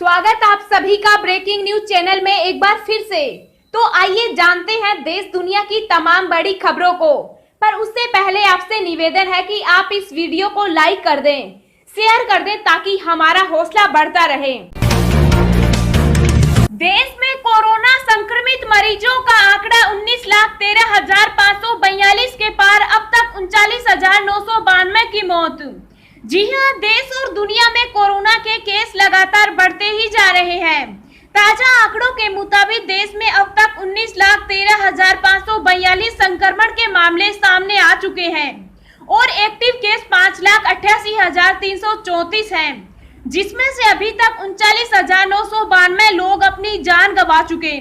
स्वागत आप सभी का ब्रेकिंग न्यूज चैनल में एक बार फिर से। तो आइए जानते हैं देश दुनिया की तमाम बड़ी खबरों को। पर उससे पहले आपसे निवेदन है कि आप इस वीडियो को लाइक कर दें, शेयर कर दें ताकि हमारा हौसला बढ़ता रहे। देश में कोरोना संक्रमित मरीजों का आंकड़ा 19,13,542 के पार, अब तक 39,992 की मौत। जी हां, देश और दुनिया में कोरोना के केस लगातार बढ़ते ही जा रहे हैं। ताजा आंकड़ों के मुताबिक देश में अब तक 19,13,542 संक्रमण के मामले सामने आ चुके हैं और एक्टिव केस 5,88,334 हैं, जिसमें से अभी तक 39,992 लोग अपनी जान गंवा चुके।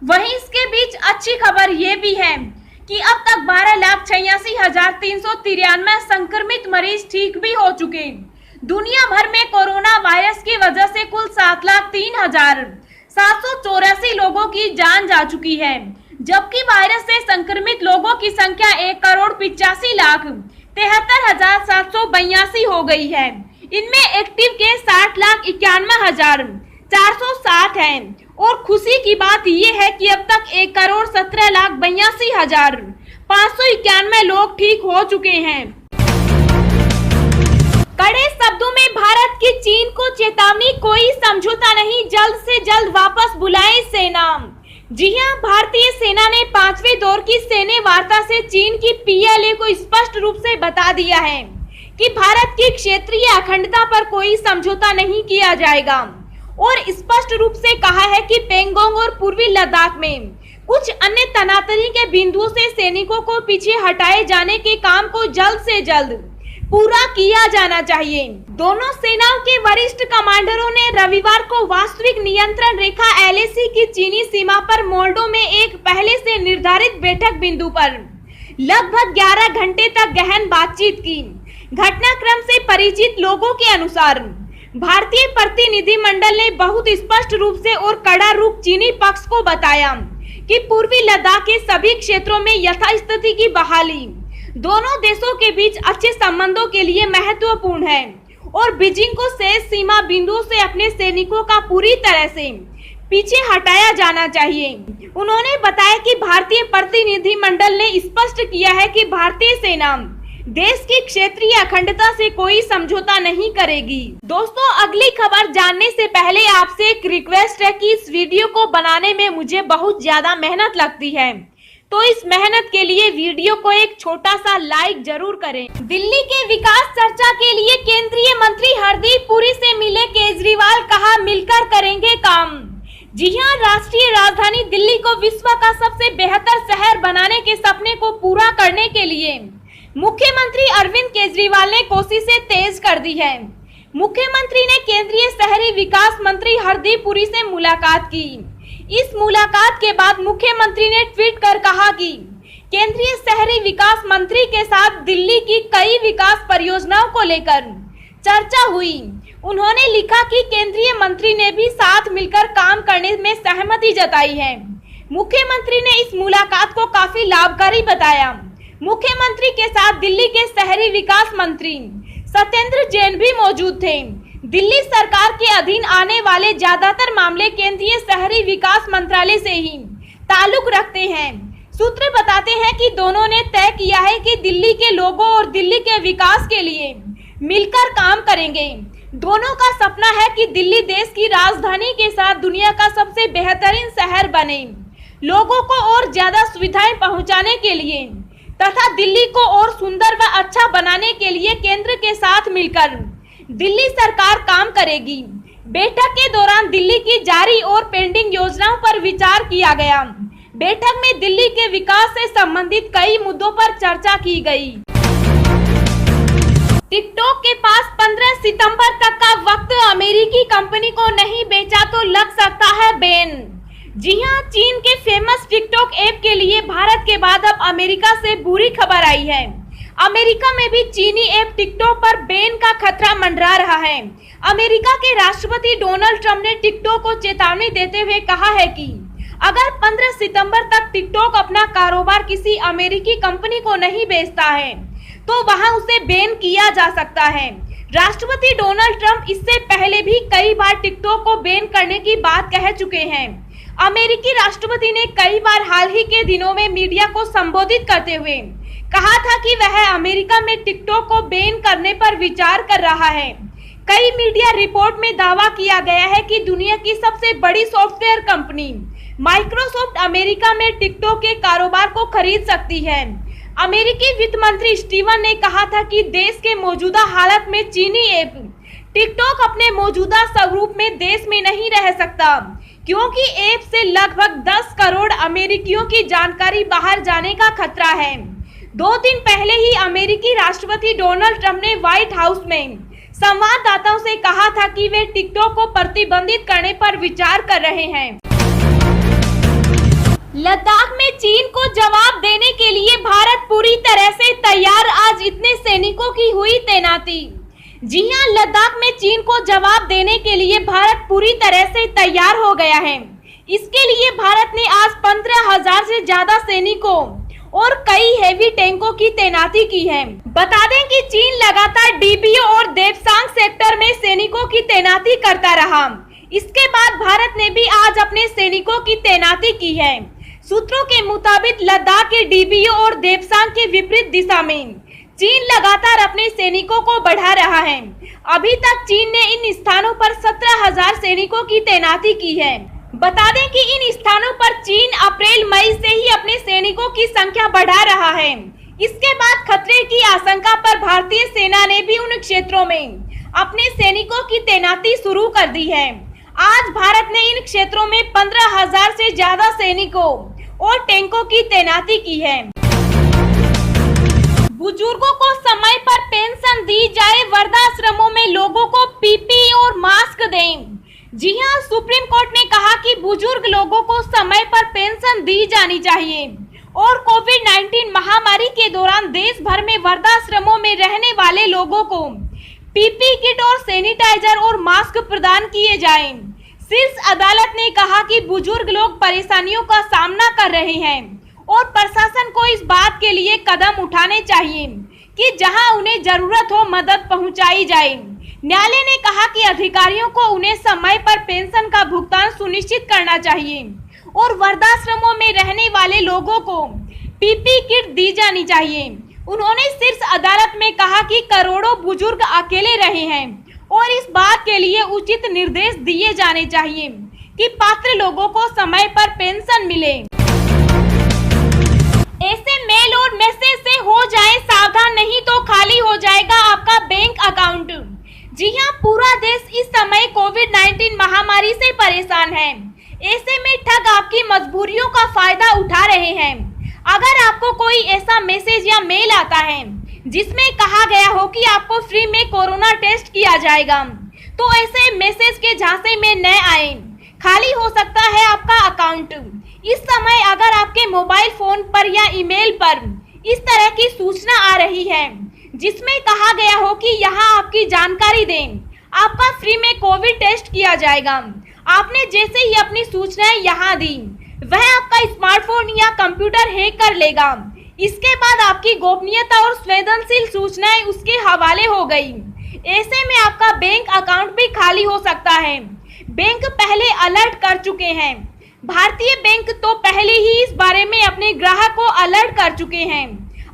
वहीं इसके बीच अच्छी खबर ये भी है कि अब तक 12,86,393 संक्रमित मरीज ठीक भी हो चुके। दुनिया भर में कोरोना वायरस की वजह से कुल 7,03,784 लोगों की जान जा चुकी है, जबकि वायरस से संक्रमित लोगों की संख्या 1,85,73,782 हो गई है। इनमें एक्टिव केस 60,91,407 हैं और खुशी की बात यह है कि अब तक 1,17,82,591 लोग ठीक हो चुके हैं। कड़े शब्दों में भारत की चीन को चेतावनी, कोई समझौता नहीं, जल्द से जल्द वापस बुलाए सेना। जी हां, भारतीय सेना ने 5वें दौर की सैन्य वार्ता से चीन की PLA को स्पष्ट रूप से बता दिया है कि भारत की क्षेत्रीय अखंडता पर कोई समझौता नहीं किया जाएगा और स्पष्ट रूप से कहा है कि पेंगोंग और पूर्वी लद्दाख में कुछ अन्य तनातनी के बिंदुओं से सैनिकों को पीछे हटाए जाने के काम को जल्द से जल्द पूरा किया जाना चाहिए। दोनों सेनाओं के वरिष्ठ कमांडरों ने रविवार को वास्तविक नियंत्रण रेखा LAC की चीनी सीमा पर मोल्डो में एक पहले से निर्धारित बैठक बिंदु पर लगभग 11 घंटे तक गहन बातचीत की। घटनाक्रम से परिचित लोगों के अनुसार भारतीय प्रतिनिधिमंडल ने बहुत स्पष्ट रूप से और कड़ा रूप चीनी पक्ष को बताया कि पूर्वी लद्दाख के सभी क्षेत्रों में यथास्थिति की बहाली दोनों देशों के बीच अच्छे संबंधों के लिए महत्वपूर्ण है और बीजिंग को शेष सीमा बिंदुओं से अपने सैनिकों का पूरी तरह से पीछे हटाया जाना चाहिए। उन्होंने बताया कि भारतीय प्रतिनिधिमंडल ने स्पष्ट किया है कि भारतीय सेना देश की क्षेत्रीय अखंडता से कोई समझौता नहीं करेगी। दोस्तों, अगली खबर जानने से पहले आपसे एक रिक्वेस्ट है कि इस वीडियो को बनाने में मुझे बहुत ज्यादा मेहनत लगती है, तो इस मेहनत के लिए वीडियो को एक छोटा सा लाइक जरूर करें। दिल्ली के विकास चर्चा के लिए केंद्रीय मंत्री हरदीप पुरी से मिले केजरीवाल, कहा मिलकर करेंगे काम। जी हां, राष्ट्रीय राजधानी दिल्ली को विश्व का सबसे बेहतर शहर बनाने के सपने को पूरा करने के लिए मुख्यमंत्री अरविंद केजरीवाल ने कोशिशें तेज कर दी है। मुख्यमंत्री ने केंद्रीय शहरी विकास मंत्री हरदीप पुरी से मुलाकात की। इस मुलाकात के बाद मुख्यमंत्री ने ट्वीट कर कहा कि केंद्रीय शहरी विकास मंत्री के साथ दिल्ली की कई विकास परियोजनाओं को लेकर चर्चा हुई। उन्होंने लिखा कि केंद्रीय मंत्री ने भी साथ मिलकर काम करने में सहमति जताई है। मुख्यमंत्री ने इस मुलाकात को काफी लाभकारी बताया। मुख्यमंत्री के साथ दिल्ली के शहरी विकास मंत्री सत्येंद्र जैन भी मौजूद थे। दिल्ली सरकार के अधीन आने वाले ज्यादातर मामले केंद्रीय शहरी विकास मंत्रालय से ही ताल्लुक रखते हैं। सूत्र बताते हैं कि दोनों ने तय किया है कि दिल्ली के लोगों और दिल्ली के विकास के लिए मिलकर काम करेंगे। दोनों का सपना है कि दिल्ली देश की राजधानी के साथ दुनिया का सबसे बेहतरीन शहर बने, लोगों को और ज्यादा सुविधाएं पहुंचाने के लिए तथा दिल्ली को और सुंदर व अच्छा बनाने के लिए केंद्र के साथ मिलकर दिल्ली सरकार काम करेगी। बैठक के दौरान दिल्ली की जारी और पेंडिंग योजनाओं पर विचार किया गया। बैठक में दिल्ली के विकास से संबंधित कई मुद्दों पर चर्चा की गई। टिकटॉक के पास 15 सितंबर तक का वक्त, अमेरिकी कंपनी को नहीं बेचा तो लग सकता है बैन। जी हां, चीन के फेमस टिकटॉक ऐप के लिए भारत के बाद अब अमेरिका से बुरी खबर आई है। अमेरिका में भी चीनी ऐप टिकटॉक पर बैन का खतरा मंडरा रहा है। अमेरिका के राष्ट्रपति डोनाल्ड ट्रंप ने टिकटॉक को चेतावनी देते हुए कहा है कि अगर 15 सितंबर तक टिकटॉक अपना कारोबार किसी अमेरिकी कंपनी को नहीं बेचता है तो वहां उसे बैन किया जा सकता है। राष्ट्रपति डोनाल्ड ट्रंप इससे पहले भी कई बार टिकटॉक को बैन करने की बात कह चुके हैं। अमेरिकी राष्ट्रपति ने कई बार हाल ही के दिनों में मीडिया को संबोधित करते हुए कहा था कि वह अमेरिका में टिकटॉक को बैन करने पर विचार कर रहा है। कई मीडिया रिपोर्ट में दावा किया गया है कि दुनिया की सबसे बड़ी सॉफ्टवेयर कंपनी माइक्रोसॉफ्ट अमेरिका में टिकटॉक के कारोबार को खरीद सकती है। अमेरिकी वित्त मंत्री स्टीवन ने कहा था कि देश के मौजूदा हालत में चीनी ऐप टिकटॉक अपने मौजूदा स्वरूप में देश में नहीं रह सकता, क्योंकि ऐप से लगभग 10 करोड़ अमेरिकियों की जानकारी बाहर जाने का खतरा है। 2 दिन पहले ही अमेरिकी राष्ट्रपति डोनाल्ड ट्रंप ने व्हाइट हाउस में संवाददाताओं से कहा था कि वे टिकटॉक को प्रतिबंधित करने पर विचार कर रहे हैं। लद्दाख में चीन को जवाब देने के लिए भारत पूरी तरह से तैयार, आज इतने सैनिकों की हुई तैनाती। जी हां, लद्दाख में चीन को जवाब देने के लिए भारत पूरी तरह से तैयार हो गया है। इसके लिए भारत ने आज 15,000 से ज्यादा सैनिकों और कई हेवी टैंकों की तैनाती की है। बता दें कि चीन लगातार डीबीओ और देपसांग सेक्टर में सैनिकों की तैनाती करता रहा। इसके बाद भारत ने भी आज अपने सैनिकों की तैनाती की है। सूत्रों के मुताबिक लद्दाख के डीबीओ और देपसांग के विपरीत दिशा में चीन लगातार अपने सैनिकों को बढ़ा रहा है। अभी तक चीन ने इन स्थानों पर 17,000 सैनिकों की तैनाती की है। बता दें कि इन स्थानों पर चीन अप्रैल-मई से ही अपने सैनिकों की संख्या बढ़ा रहा है। इसके बाद खतरे की आशंका पर भारतीय सेना ने भी उन क्षेत्रों में अपने सैनिकों की तैनाती शुरू कर दी है। आज भारत ने इन क्षेत्रों में 15,000 से ज्यादा सैनिकों और टैंकों की तैनाती की है। बुजुर्गों को समय पर पेंशन दी जाए, वृद्धाश्रमों में लोगों को पीपीई और मास्क दें। जी हां, सुप्रीम कोर्ट ने कहा कि बुजुर्ग लोगों को समय पर पेंशन दी जानी चाहिए और कोविड-19 महामारी के दौरान देश भर में वृद्धाश्रमों में रहने वाले लोगों को पीपीई किट और सैनिटाइजर और मास्क प्रदान किए जाएं। शीर्ष अदालत ने कहा कि बुजुर्ग लोग परेशानियों का सामना कर रहे हैं और प्रशासन को इस बात के लिए कदम उठाने चाहिए कि जहां उन्हें जरूरत हो मदद पहुंचाई जाए। न्यायालय ने कहा कि अधिकारियों को उन्हें समय पर पेंशन का भुगतान सुनिश्चित करना चाहिए और वृद्धाश्रमों में रहने वाले लोगों को पीपीई किट दी जानी चाहिए। उन्होंने शीर्ष अदालत में कहा कि करोड़ों बुजुर्ग अकेले रहे हैं और इस बात के लिए उचित निर्देश दिए जाने चाहिए कि पात्र लोगों को समय पर पेंशन मिले। ऐसे मेल और मैसेज से हो जाए सावधान, नहीं तो खाली हो जाएगा आपका बैंक अकाउंट। जी हां, पूरा देश इस समय कोविड-19 महामारी से परेशान है। ऐसे में ठग आपकी मजबूरियों का फायदा उठा रहे हैं। अगर आपको कोई ऐसा मैसेज या मेल आता है जिसमें कहा गया हो कि आपको फ्री में कोरोना टेस्ट किया जाएगा, तो ऐसे मैसेज के झांसे में न आए। खाली हो सकता है आपका अकाउंट। इस समय अगर आपके मोबाइल फोन पर या ईमेल पर इस तरह की सूचना आ रही है जिसमें कहा गया हो कि यहाँ आपकी जानकारी दें, आपका फ्री में कोविड टेस्ट किया जाएगा, आपने जैसे ही अपनी सूचनाएं यहाँ दी, वह आपका स्मार्टफोन या कंप्यूटर हैक कर लेगा। इसके बाद आपकी गोपनीयता और संवेदनशील सूचनाएं उसके हवाले हो गई। ऐसे में आपका बैंक अकाउंट भी खाली हो सकता है। बैंक पहले अलर्ट कर चुके हैं। भारतीय बैंक तो पहले ही इस बारे में अपने ग्राहक को अलर्ट कर चुके हैं।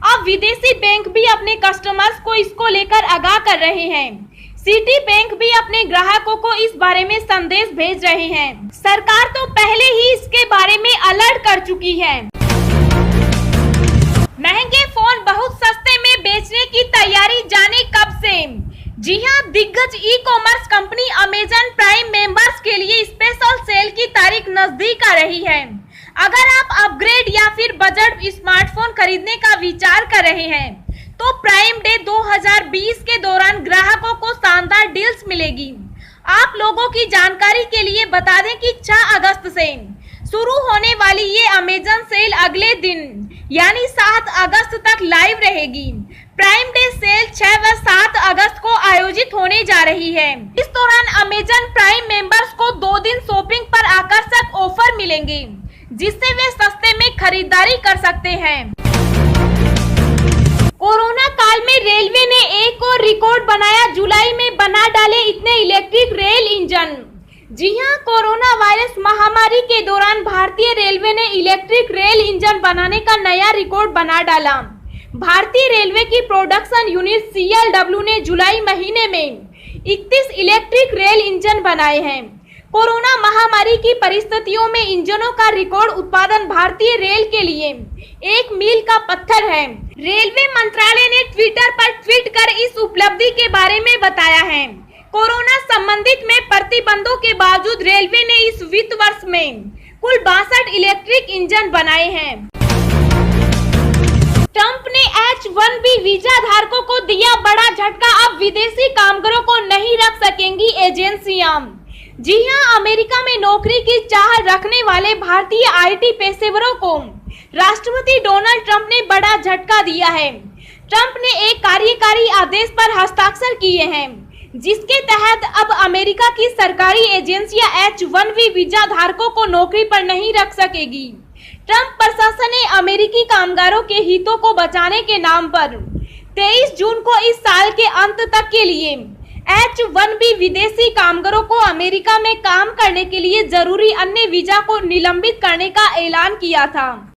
अब विदेशी बैंक भी अपने कस्टमर्स को इसको लेकर आगाह कर रहे हैं। सिटी बैंक भी अपने ग्राहकों को इस बारे में संदेश भेज रहे हैं। सरकार तो पहले ही इसके बारे में अलर्ट कर चुकी है। महंगे फोन बहुत सस्ते में बेचने की तैयारी जाने कब से। जी हां, दिग्गज e commerce company Amazon prime members के लिए स्पेशल सेल की तारीख नजदीक आ रही है। अगर आप अपग्रेड या फिर बजट स्मार्टफोन खरीदने का विचार कर रहे हैं तो प्राइम डे 2020 के दौरान ग्राहकों को शानदार डील्स मिलेगी। आप लोगों की जानकारी के लिए बता दें कि 6 अगस्त से शुरू होने वाली ये अमेजन सेल अगले दिन यानी 7 अगस्त तक लाइव रहेगी। प्राइम डे सेल 6 व 7 अगस्त को आयोजित होने जा रही है। इस दौरान अमेजन प्राइम मेंबर्स को 2 दिन शॉपिंग पर आकर्षक ऑफर मिलेंगे, जिससे वे सस्ते में खरीदारी कर सकते हैं। कोरोना काल में रेलवे ने एक और रिकॉर्ड बनाया, जुलाई में बना डाले इतने इलेक्ट्रिक रेल इंजन। जी हां, कोरोना वायरस महामारी के दौरान भारतीय रेलवे ने इलेक्ट्रिक रेल इंजन बनाने का नया रिकॉर्ड बना डाला। भारतीय रेलवे की प्रोडक्शन यूनिट CLW ने जुलाई महीने में 31 इलेक्ट्रिक रेल इंजन बनाए हैं। कोरोना महामारी की परिस्थितियों में इंजनों का रिकॉर्ड उत्पादन भारतीय रेल के लिए एक मील का पत्थर है। रेलवे मंत्रालय ने ट्विटर पर ट्वीट कर इस उपलब्धि के बारे में बताया है। कोरोना संबंधित में प्रतिबंधों के बावजूद रेलवे ने इस वित्त वर्ष में कुल 62 इलेक्ट्रिक इंजन बनाए हैं। ट्रंप ने H-1B वीजा धारकों को दिया बड़ा झटका, अब विदेशी कामगारों को नहीं रख सकेंगी एजेंसियां। जी हां, अमेरिका में नौकरी की चाह रखने वाले भारतीय IT पेशेवरों को राष्ट्रपति डोनाल्ड ट्रंप ने बड़ा झटका दिया है। ट्रंप ने एक कार्यकारी आदेश पर हस्ताक्षर किए हैं, जिसके तहत अब अमेरिका की सरकारी एजेंसियां H-1B वीजा धारकों को नौकरी पर नहीं रख सकेगी। ट्रंप प्रशासन ने अमेरिकी कामगारों के हितों को बचाने के नाम पर 23 जून को इस साल के अंत तक के लिए H-1B विदेशी कामगारों को अमेरिका में काम करने के लिए जरूरी अन्य वीजा को निलंबित करने का ऐलान किया था।